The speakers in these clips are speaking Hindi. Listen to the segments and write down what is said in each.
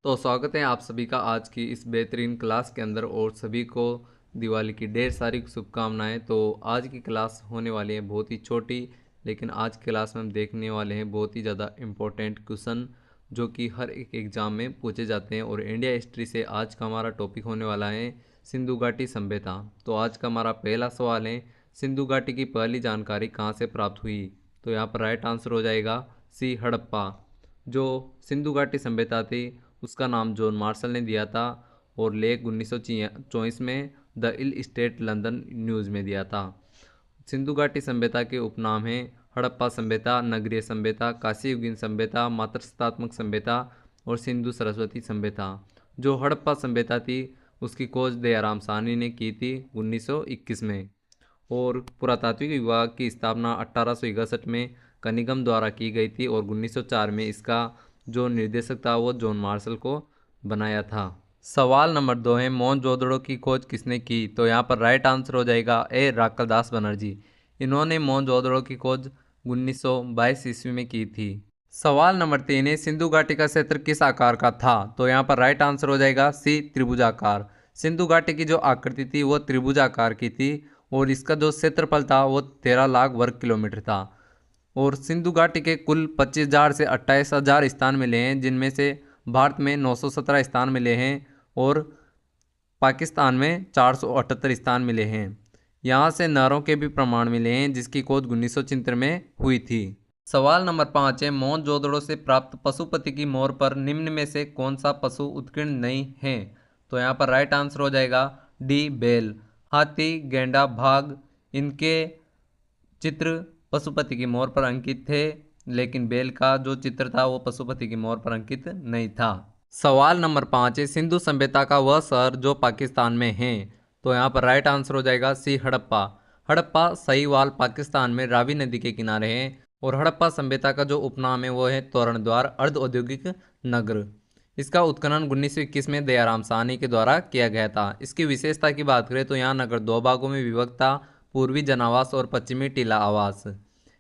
तो स्वागत है आप सभी का आज की इस बेहतरीन क्लास के अंदर और सभी को दिवाली की ढेर सारी शुभकामनाएं। तो आज की क्लास होने वाली है बहुत ही छोटी, लेकिन आज की क्लास में हम देखने वाले हैं बहुत ही ज़्यादा इम्पोर्टेंट क्वेश्चन जो कि हर एक एग्ज़ाम में पूछे जाते हैं। और इंडिया हिस्ट्री से आज का हमारा टॉपिक होने वाला है सिंधु घाटी सभ्यता। तो आज का हमारा पहला सवाल है, सिंधु घाटी की पहली जानकारी कहाँ से प्राप्त हुई? तो यहाँ पर राइट आंसर हो जाएगा सी, हड़प्पा। जो सिंधु घाटी सभ्यता थी उसका नाम जॉन मार्शल ने दिया था और लेख 1924 में the illustrated London News में दिया था। सिंधु घाटी सभ्यता के उपनाम हैं हड़प्पा सभ्यता, नगरीय सभ्यता, काशी युगीन सभ्यता, मातृसत्तात्मक सभ्यता और सिंधु सरस्वती सभ्यता। जो हड़प्पा सभ्यता थी उसकी खोज दयाराम साहनी ने की थी 1921 में। और पुरातात्विक विभाग की स्थापना 1861 में कनिगम द्वारा की गई थी और 1904 में इसका जो निर्देशक था वो जॉन मार्शल को बनाया था। सवाल नंबर 2 है, मोहनजोदड़ो की खोज किसने की? तो यहाँ पर राइट आंसर हो जाएगा ए, राकलदास बनर्जी। इन्होंने मोहनजोदड़ो की खोज 1922 ईस्वी में की थी। सवाल नंबर 3 है, सिंधु घाटी का क्षेत्र किस आकार का था? तो यहाँ पर राइट आंसर हो जाएगा सी, त्रिभुजाकार। सिंधु घाटी की जो आकृति थी वो त्रिभुजाकार की थी और इसका जो क्षेत्रफल था वो 13 लाख वर्ग किलोमीटर था। और सिंधु घाटी के कुल 25,000 से 28,000 स्थान मिले हैं, जिनमें से भारत में 917 स्थान मिले हैं और पाकिस्तान में 478 स्थान मिले हैं। यहाँ से नहरों के भी प्रमाण मिले हैं जिसकी खोज 1973 में हुई थी। सवाल नंबर 5 है, मोहनजोदड़ो से प्राप्त पशुपति की मोहर पर निम्न में से कौन सा पशु उत्कीर्ण नहीं है? तो यहाँ पर राइट आंसर हो जाएगा डी, बैल। हाथी, गेंडा, बाघ इनके चित्र पशुपति की मोहर पर अंकित थे, लेकिन बैल का जो चित्र था वो पशुपति की मोहर पर अंकित नहीं था। सवाल नंबर 5 है, सिंधु सभ्यता का वह शहर जो पाकिस्तान में है? तो यहाँ पर राइट आंसर हो जाएगा सी, हड़प्पा। हड़प्पा सहीवाल पाकिस्तान में रावी नदी के किनारे है और हड़प्पा सभ्यता का जो उपनाम है वो है तोरण द्वार अर्ध औद्योगिक नगर। इसका उत्खनन 1921 में दयाराम साहनी के द्वारा किया गया था। इसकी विशेषता की बात करें तो यहाँ नगर दो भागों में विभक्त था, पूर्वी जनावास और पश्चिमी टीला आवास।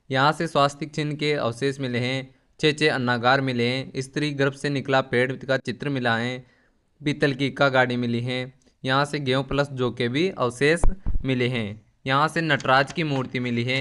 यहाँ से स्वास्तिक चिन्ह के अवशेष मिले हैं, 6 अन्नागार मिले हैं, स्त्री गर्भ से निकला पेड़ का चित्र मिला है, पीतल की इक्का गाड़ी मिली है, यहाँ से गेहूँ प्लस जौ के भी अवशेष मिले हैं, यहाँ से नटराज की मूर्ति मिली है,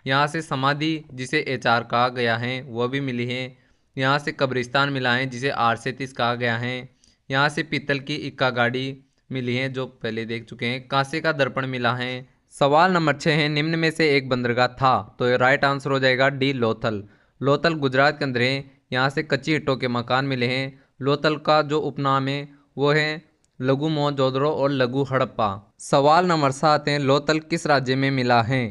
यहाँ से समाधि जिसे एचार कहा गया है वह भी मिली है, यहाँ से कब्रिस्तान मिला है जिसे आरसेतीस कहा गया है, यहाँ से पीतल की इक्का गाड़ी मिली है जो पहले देख चुके हैं, कांसे का दर्पण मिला है। सवाल नंबर 6 है, निम्न में से एक बंदरगाह था? तो ये राइट आंसर हो जाएगा डी, लोथल। लोथल गुजरात के अंदर है, यहाँ से कच्ची ईंटों के मकान मिले हैं। लोथल का जो उपनाम है वो है लघु मोहनजोदड़ो और लघु हड़प्पा। सवाल नंबर 7 है, लोथल किस राज्य में मिला है?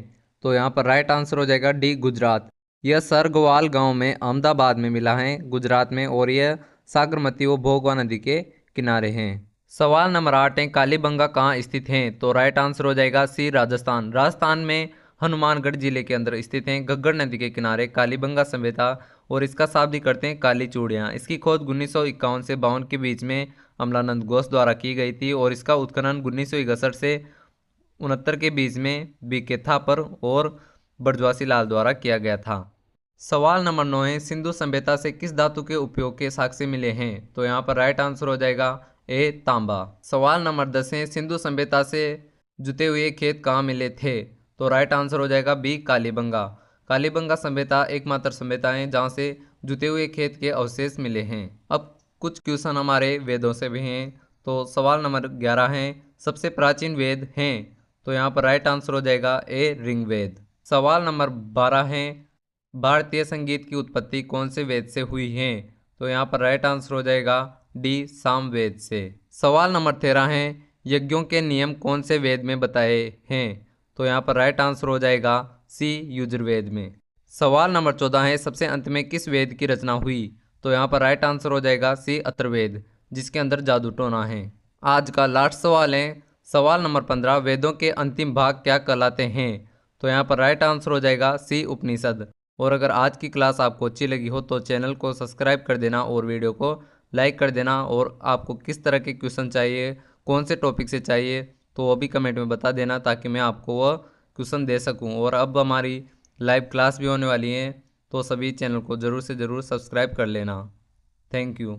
तो यहाँ पर राइट आंसर हो जाएगा डी, गुजरात। यह सरगवाल गांव में अहमदाबाद में मिला है गुजरात में और यह सागरमती व भोगवा नदी के किनारे हैं। सवाल नंबर 8 है, कालीबंगा कहाँ स्थित है? तो राइट आंसर हो जाएगा सी, राजस्थान। राजस्थान में हनुमानगढ़ जिले के अंदर स्थित है, घग्गर नदी के किनारे कालीबंगा सभ्यता और इसका शाब्दिक करते हैं काली चूड़ियाँ। इसकी खोज 1951 से 52 के बीच में अमलानंद घोष द्वारा की गई थी और इसका उत्खनन 1961 से 69 के बीच में बीके थापर और बरजवासी लाल द्वारा किया गया था। सवाल नंबर 9 है, सिंधु सभ्यता से किस धातु के उपयोग के साक्ष्य मिले हैं? तो यहाँ पर राइट आंसर हो जाएगा ए, तांबा। सवाल नंबर 10 है, सिंधु सभ्यता से जुते हुए खेत कहाँ मिले थे? तो राइट आंसर हो जाएगा बी, कालीबंगा। कालीबंगा सभ्यता एकमात्र सभ्यता है जहाँ से जुते हुए खेत के अवशेष मिले हैं। अब कुछ क्वेश्चन हमारे वेदों से भी हैं। तो सवाल नंबर 11 है, सबसे प्राचीन वेद हैं? तो यहाँ पर राइट आंसर हो जाएगा ए, ऋग्वेद। सवाल नंबर 12 है, भारतीय संगीत की उत्पत्ति कौन से वेद से हुई है? तो यहाँ पर राइट आंसर हो जाएगा डी, सामवेद से। सवाल नंबर 13 है, यज्ञों के नियम कौन से वेद में बताए हैं? तो यहाँ पर राइट आंसर हो जाएगा सी, यजुर्वेद में। सवाल नंबर 14 है, सबसे अंत में किस वेद की रचना हुई? तो यहाँ पर राइट आंसर हो जाएगा सी, अथर्ववेद, जिसके अंदर जादू टोना है। आज का लास्ट सवाल है, सवाल नंबर 15, वेदों के अंतिम भाग क्या कहलाते हैं? तो यहाँ पर राइट आंसर हो जाएगा सी, उपनिषद। और अगर आज की क्लास आपको अच्छी लगी हो तो चैनल को सब्सक्राइब कर देना और वीडियो को लाइक कर देना। और आपको किस तरह के क्वेश्चन चाहिए, कौन से टॉपिक से चाहिए, तो वो भी कमेंट में बता देना ताकि मैं आपको वह क्वेश्चन दे सकूं। और अब हमारी लाइव क्लास भी होने वाली है तो सभी चैनल को ज़रूर से ज़रूर सब्सक्राइब कर लेना। Thank you.